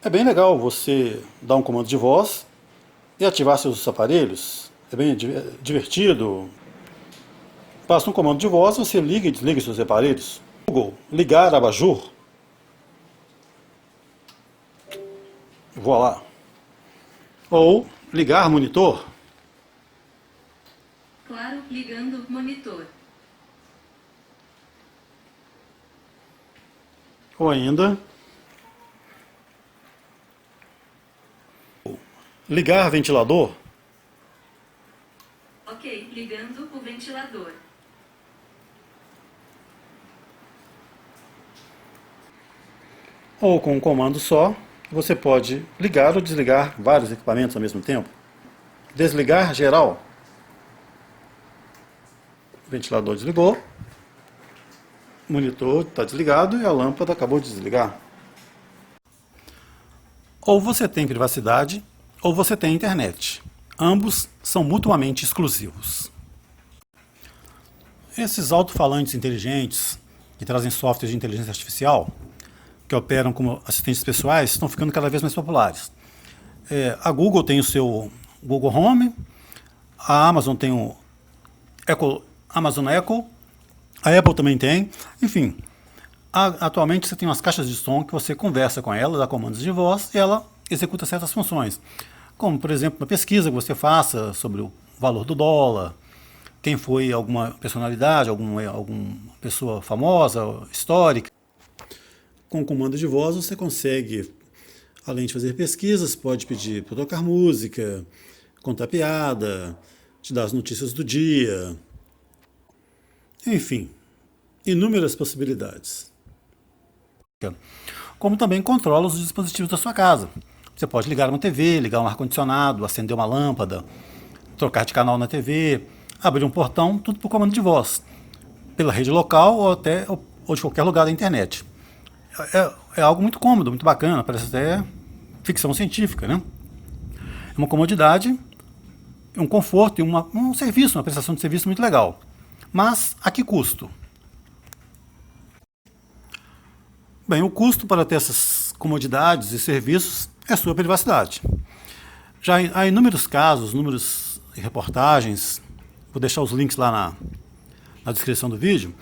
É bem legal você dar um comando de voz e ativar seus aparelhos. É bem divertido. Passa um comando de voz, você liga e desliga seus aparelhos. Google, ligar abajur. Vou lá. Ou ligar monitor. Claro, ligando monitor. Ou ainda, ligar ventilador. Ok, ligando o ventilador. Ou com um comando só, você pode ligar ou desligar vários equipamentos ao mesmo tempo. Desligar geral. O ventilador desligou, o monitor está desligado e a lâmpada acabou de desligar. Ou você tem privacidade, ou você tem internet. Ambos são mutuamente exclusivos. Esses alto-falantes inteligentes, que trazem softwares de inteligência artificial, que operam como assistentes pessoais, estão ficando cada vez mais populares. A Google tem o seu Google Home, a Amazon tem o Amazon Echo, a Apple também tem, enfim. Atualmente você tem umas caixas de som que você conversa com ela, dá comandos de voz e ela executa certas funções. Como, por exemplo, uma pesquisa que você faça sobre o valor do dólar, quem foi alguma personalidade, alguma pessoa famosa, histórica. Com o comando de voz você consegue, além de fazer pesquisas, pode pedir para tocar música, contar piada, te dar as notícias do dia. Enfim, inúmeras possibilidades. Como também controla os dispositivos da sua casa. Você pode ligar uma TV, ligar um ar-condicionado, acender uma lâmpada, trocar de canal na TV, abrir um portão, tudo por comando de voz, pela rede local ou de qualquer lugar da internet. É algo muito cômodo, muito bacana, parece até ficção científica, né? É uma comodidade, um conforto e um serviço, uma prestação de serviço muito legal. Mas a que custo? Bem, o custo para ter essas comodidades e serviços é sua privacidade. Já há inúmeros casos, inúmeras reportagens, vou deixar os links lá na descrição do vídeo,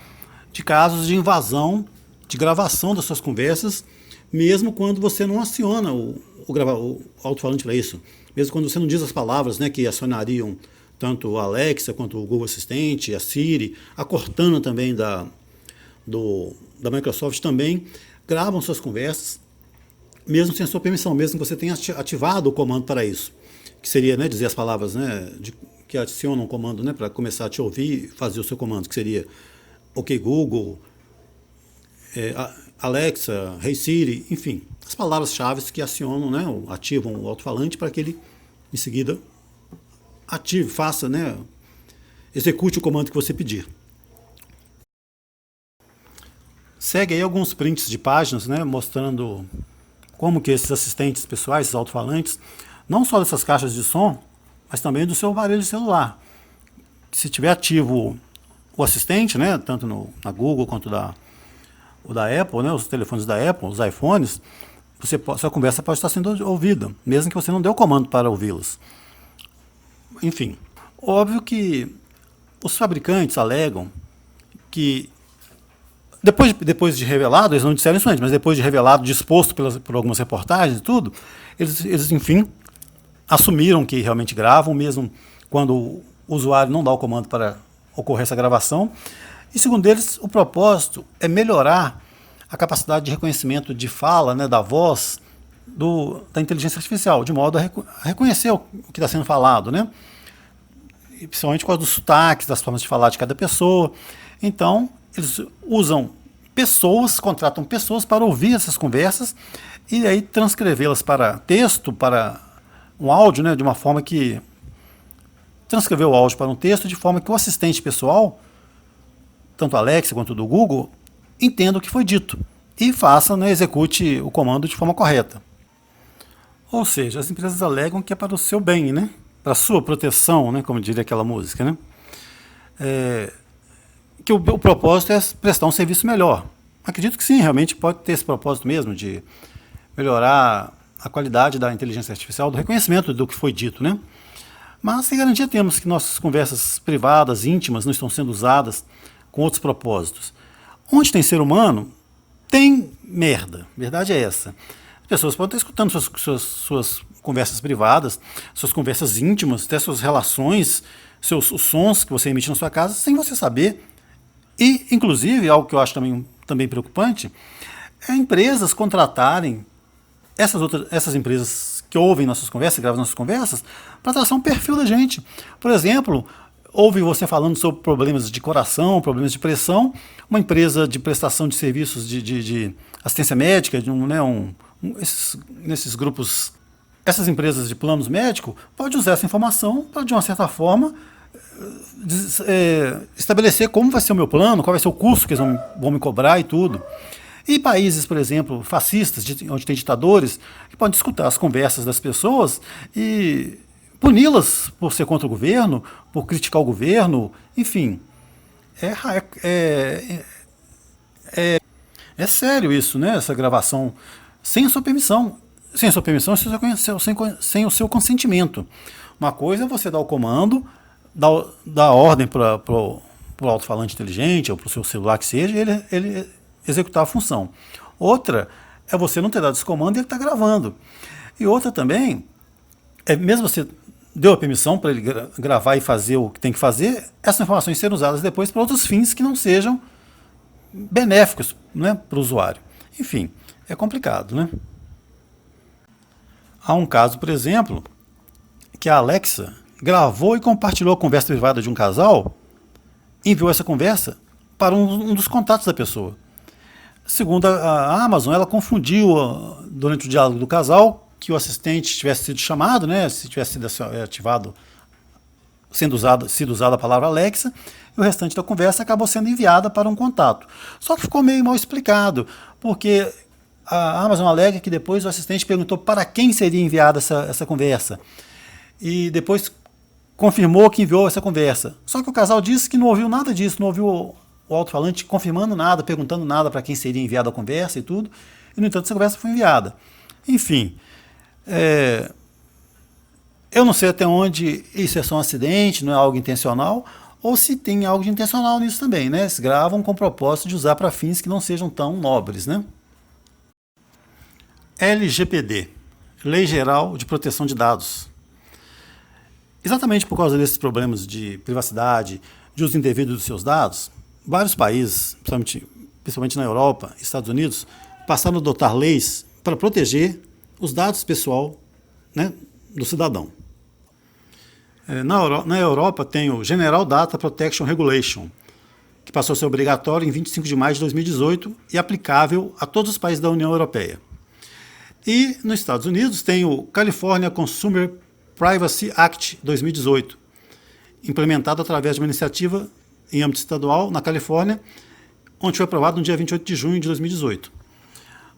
de casos de invasão, de gravação das suas conversas, mesmo quando você não aciona o alto-falante para isso. Mesmo quando você não diz as palavras, né, que acionariam tanto a Alexa quanto o Google Assistente, a Siri, a Cortana também da Microsoft também gravam suas conversas, mesmo sem a sua permissão, mesmo que você tenha ativado o comando para isso, que seria, né, dizer as palavras, né, que acionam o comando, né, para começar a te ouvir e fazer o seu comando, que seria OK Google, Alexa, Hey Siri, enfim, as palavras-chave que acionam, né, ativam o alto-falante para que ele, em seguida, ative, faça, né, execute o comando que você pedir. Segue aí alguns prints de páginas, né, mostrando como que esses assistentes pessoais, esses alto-falantes, não só dessas caixas de som, mas também do seu aparelho de celular. Se tiver ativo o assistente, né, tanto na Google quanto o da Apple, né, os telefones da Apple, os iPhones, sua conversa pode estar sendo ouvida, mesmo que você não dê o comando para ouvi-las. Enfim, óbvio que os fabricantes alegam que depois de revelado, eles não disseram isso antes, mas depois de revelado, disposto por algumas reportagens e tudo, eles, enfim, assumiram que realmente gravam, mesmo quando o usuário não dá o comando para ocorrer essa gravação. E segundo eles, o propósito é melhorar a capacidade de reconhecimento de fala, né, da voz da inteligência artificial, de modo a reconhecer o que está sendo falado, né? E principalmente por causa dos sotaques, das formas de falar de cada pessoa. Então, eles usam pessoas, contratam pessoas para ouvir essas conversas e aí transcrevê-las para texto, para um áudio, né, de uma forma que transcrever o áudio para um texto de forma que o assistente pessoal, tanto a Alexa quanto do Google, entenda o que foi dito e faça, né, execute o comando de forma correta. Ou seja, as empresas alegam que é para o seu bem, né, para a sua proteção, né, como diria aquela música, né, que o propósito é prestar um serviço melhor. Acredito que sim, realmente pode ter esse propósito mesmo de melhorar a qualidade da inteligência artificial, do reconhecimento do que foi dito, né? Mas sem garantia temos que nossas conversas privadas, íntimas, não estão sendo usadas com outros propósitos. Onde tem ser humano, tem merda. A verdade é essa. As pessoas podem estar escutando suas conversas privadas, suas conversas íntimas, até suas relações, os sons que você emite na sua casa, sem você saber. E, inclusive, algo que eu acho também preocupante, é empresas contratarem essas empresas que ouvem nossas conversas, gravam nossas conversas, para traçar um perfil da gente. Por exemplo, ouve você falando sobre problemas de coração, problemas de pressão, uma empresa de prestação de serviços de assistência médica, nesses grupos, essas empresas de planos médicos, pode usar essa informação para, de uma certa forma, estabelecer como vai ser o meu plano, qual vai ser o custo que eles vão me cobrar e tudo. E países, por exemplo, fascistas, onde tem ditadores, que podem escutar as conversas das pessoas e puni-las por ser contra o governo, por criticar o governo, enfim. É sério isso, né? Essa gravação sem a sua permissão. Sem a sua permissão, sem o seu consentimento. Uma coisa é você dar o comando, dar ordem para o alto-falante inteligente, ou para o seu celular que seja, ele executar a função. Outra é você não ter dado esse comando e ele está gravando. E outra também, mesmo você deu a permissão para ele gravar e fazer o que tem que fazer, essas informações serem usadas depois para outros fins que não sejam benéficos, né, para o usuário. Enfim, é complicado, né? Há um caso, por exemplo, que a Alexa gravou e compartilhou a conversa privada de um casal, enviou essa conversa para um dos contatos da pessoa. Segundo a Amazon, ela confundiu durante o diálogo do casal que o assistente tivesse sido chamado, né, se tivesse sido ativado, sido usada a palavra Alexa, e o restante da conversa acabou sendo enviada para um contato. Só que ficou meio mal explicado, porque a Amazon alega que depois o assistente perguntou para quem seria enviada essa conversa. E depois confirmou que enviou essa conversa. Só que o casal disse que não ouviu nada disso, não ouviu o alto-falante confirmando nada, perguntando nada para quem seria enviada a conversa e tudo. E, no entanto, essa conversa foi enviada. Enfim, eu não sei até onde isso é só um acidente, não é algo intencional, ou se tem algo de intencional nisso também, né? Eles gravam com o propósito de usar para fins que não sejam tão nobres, né? LGPD, Lei Geral de Proteção de Dados. Exatamente por causa desses problemas de privacidade, de uso indevido dos seus dados, vários países, principalmente na Europa e Estados Unidos, passaram a adotar leis para proteger os dados pessoal, né, do cidadão. Na Europa tem o General Data Protection Regulation, que passou a ser obrigatório em 25 de maio de 2018 e aplicável a todos os países da União Europeia. E nos Estados Unidos tem o California Consumer Privacy Act 2018, implementado através de uma iniciativa em âmbito estadual na Califórnia, onde foi aprovado no dia 28 de junho de 2018.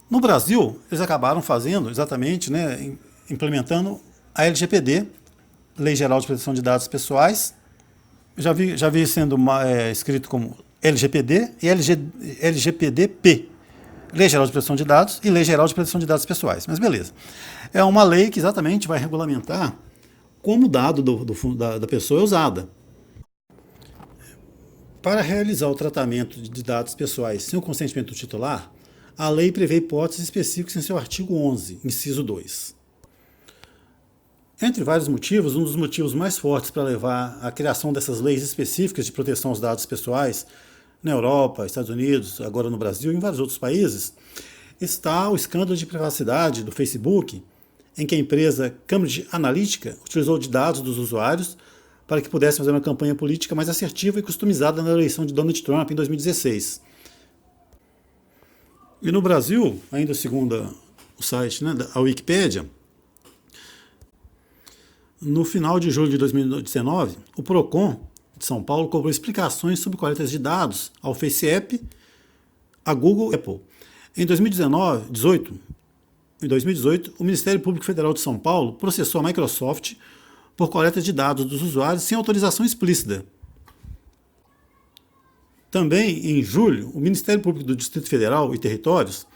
No Brasil, eles acabaram fazendo exatamente, né, implementando a LGPD, Lei Geral de Proteção de Dados Pessoais. Já vi sendo escrito como LGPD e LGPD-P, Lei Geral de Proteção de Dados e Lei Geral de Proteção de Dados Pessoais. Mas beleza. É uma lei que exatamente vai regulamentar como o dado da pessoa é usada. Para realizar o tratamento de dados pessoais sem o consentimento do titular, a lei prevê hipóteses específicas em seu artigo 11, inciso 2. Entre vários motivos, um dos motivos mais fortes para levar à criação dessas leis específicas de proteção aos dados pessoais na Europa, Estados Unidos, agora no Brasil e em vários outros países, está o escândalo de privacidade do Facebook, em que a empresa Cambridge Analytica utilizou de dados dos usuários para que pudesse fazer uma campanha política mais assertiva e customizada na eleição de Donald Trump em 2016. E no Brasil, ainda segundo o site, né, a Wikipédia, no final de julho de 2019, o PROCON de São Paulo cobrou explicações sobre coletas de dados ao FaceApp, a Google e Apple. Em 2018, o Ministério Público Federal de São Paulo processou a Microsoft por coleta de dados dos usuários sem autorização explícita. Também, em julho, o Ministério Público do Distrito Federal e Territórios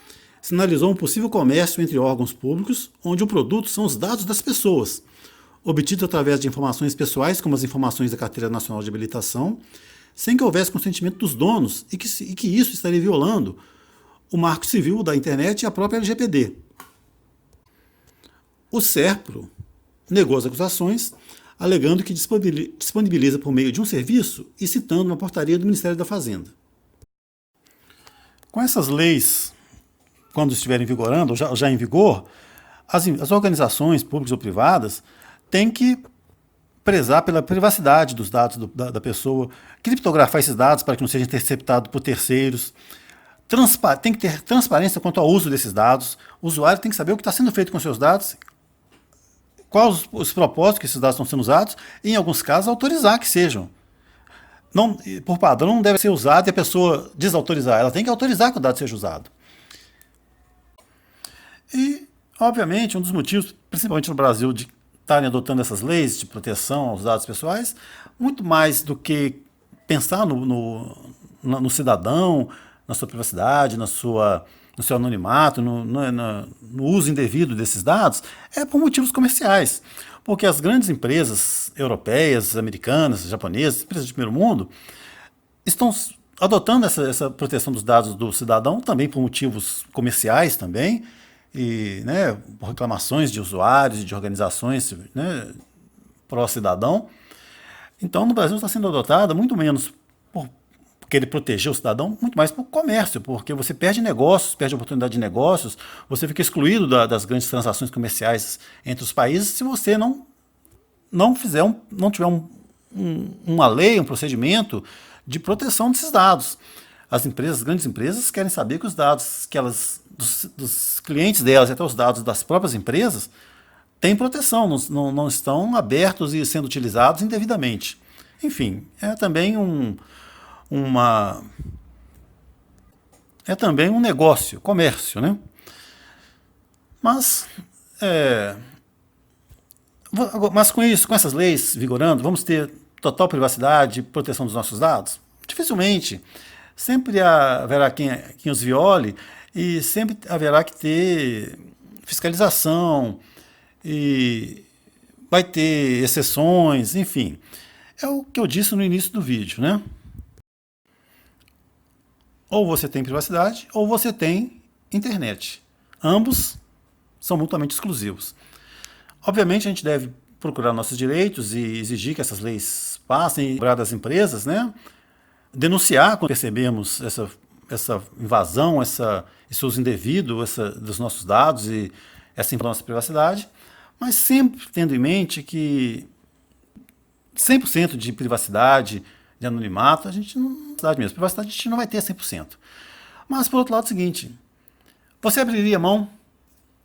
sinalizou um possível comércio entre órgãos públicos, onde o produto são os dados das pessoas, obtidos através de informações pessoais, como as informações da Carteira Nacional de Habilitação, sem que houvesse consentimento dos donos e que isso estaria violando o Marco Civil da Internet e a própria LGPD. O SERPRO negou as acusações, alegando que disponibiliza por meio de um serviço e citando uma portaria do Ministério da Fazenda. Com essas leis, quando estiverem vigorando, ou já em vigor, as organizações públicas ou privadas têm que prezar pela privacidade dos dados da pessoa, criptografar esses dados para que não seja interceptado por terceiros, tem que ter transparência quanto ao uso desses dados, o usuário tem que saber o que está sendo feito com seus dados, quais os propósitos que esses dados estão sendo usados, e, em alguns casos, autorizar que sejam. Não, por padrão, não deve ser usado e a pessoa desautorizar. Ela tem que autorizar que o dado seja usado. E, obviamente, um dos motivos, principalmente no Brasil, de estarem adotando essas leis de proteção aos dados pessoais, muito mais do que pensar no cidadão, na sua privacidade, no seu anonimato, no uso indevido desses dados, é por motivos comerciais. Porque as grandes empresas europeias, americanas, japonesas, empresas de primeiro mundo, estão adotando essa proteção dos dados do cidadão também por motivos comerciais também, e, né, por reclamações de usuários e de organizações, né, pró-cidadão. Então, no Brasil está sendo adotada muito menos por querer proteger o cidadão, muito mais por comércio, porque você perde negócios, perde oportunidade de negócios, você fica excluído das grandes transações comerciais entre os países se você não tiver uma lei, um procedimento de proteção desses dados. As grandes empresas querem saber que os dados dos clientes delas e até os dados das próprias empresas têm proteção, não estão abertos e sendo utilizados indevidamente. Enfim, é também um negócio, comércio, né? Mas com isso, com essas leis vigorando, vamos ter total privacidade e proteção dos nossos dados? Dificilmente. Sempre haverá quem os viole e sempre haverá que ter fiscalização e vai ter exceções, enfim. É o que eu disse no início do vídeo, né? Ou você tem privacidade ou você tem internet. Ambos são mutuamente exclusivos. Obviamente a gente deve procurar nossos direitos e exigir que essas leis passem e cobrar das empresas, né? Denunciar quando percebemos essa invasão, esse uso indevido dos nossos dados e essa invasão da nossa privacidade, mas sempre tendo em mente que 100% de privacidade, de anonimato, a gente não privacidade mesmo. Privacidade a gente não vai ter 100%. Mas, por outro lado, é o seguinte, você abriria mão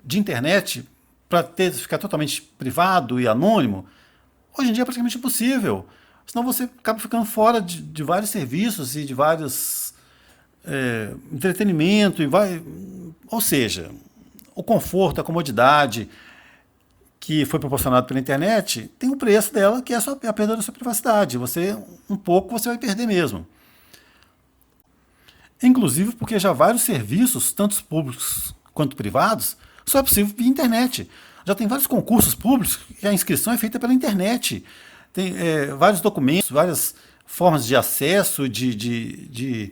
de internet para ficar totalmente privado e anônimo? Hoje em dia é praticamente impossível. Senão você acaba ficando fora de vários serviços e de vários entretenimento. Ou seja, o conforto, a comodidade que foi proporcionado pela internet tem um preço dela, que é a perda da sua privacidade. Um pouco você vai perder mesmo. Inclusive porque já vários serviços, tanto públicos quanto privados, só é possível via internet. Já tem vários concursos públicos que a inscrição é feita pela internet. Tem vários documentos, várias formas de acesso, de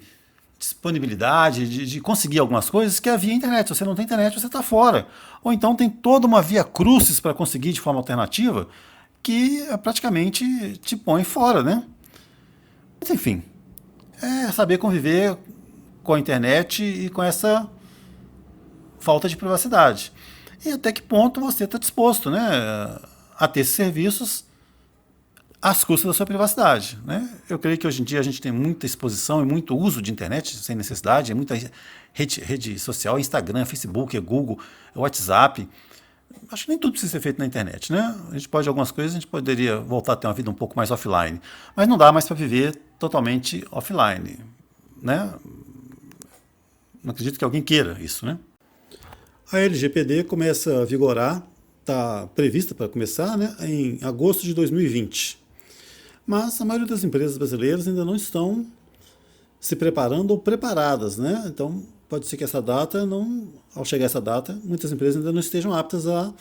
disponibilidade, de conseguir algumas coisas que é via internet. Se você não tem internet, você está fora. Ou então tem toda uma via crucis para conseguir de forma alternativa que praticamente te põe fora, né? Mas enfim, é saber conviver com a internet e com essa falta de privacidade. E até que ponto você está disposto, né, a ter esses serviços às custas da sua privacidade, né? Eu creio que hoje em dia a gente tem muita exposição e muito uso de internet sem necessidade, muita rede social, Instagram, Facebook, Google, WhatsApp. Acho que nem tudo precisa ser feito na internet, né? Algumas coisas a gente poderia voltar a ter uma vida um pouco mais offline, mas não dá mais para viver totalmente offline, né? Não acredito que alguém queira isso, né? A LGPD começa a vigorar, está prevista para começar, né, em agosto de 2020. Mas a maioria das empresas brasileiras ainda não estão se preparando ou preparadas, né? Então, pode ser que essa data não, ao chegar essa data, muitas empresas ainda não estejam aptas não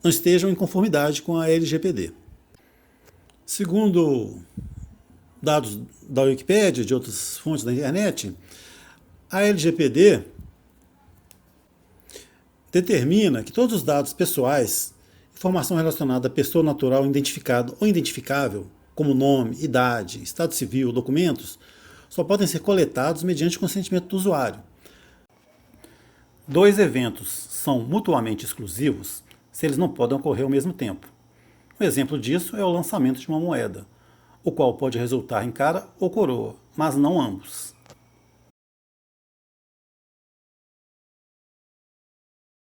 estejam em conformidade com a LGPD. Segundo dados da Wikipédia e de outras fontes da internet, a LGPD determina que todos os dados pessoais, informação relacionada à pessoa natural identificada ou identificável, como nome, idade, estado civil, documentos, só podem ser coletados mediante consentimento do usuário. Dois eventos são mutuamente exclusivos se eles não podem ocorrer ao mesmo tempo. Um exemplo disso é o lançamento de uma moeda, o qual pode resultar em cara ou coroa, mas não ambos.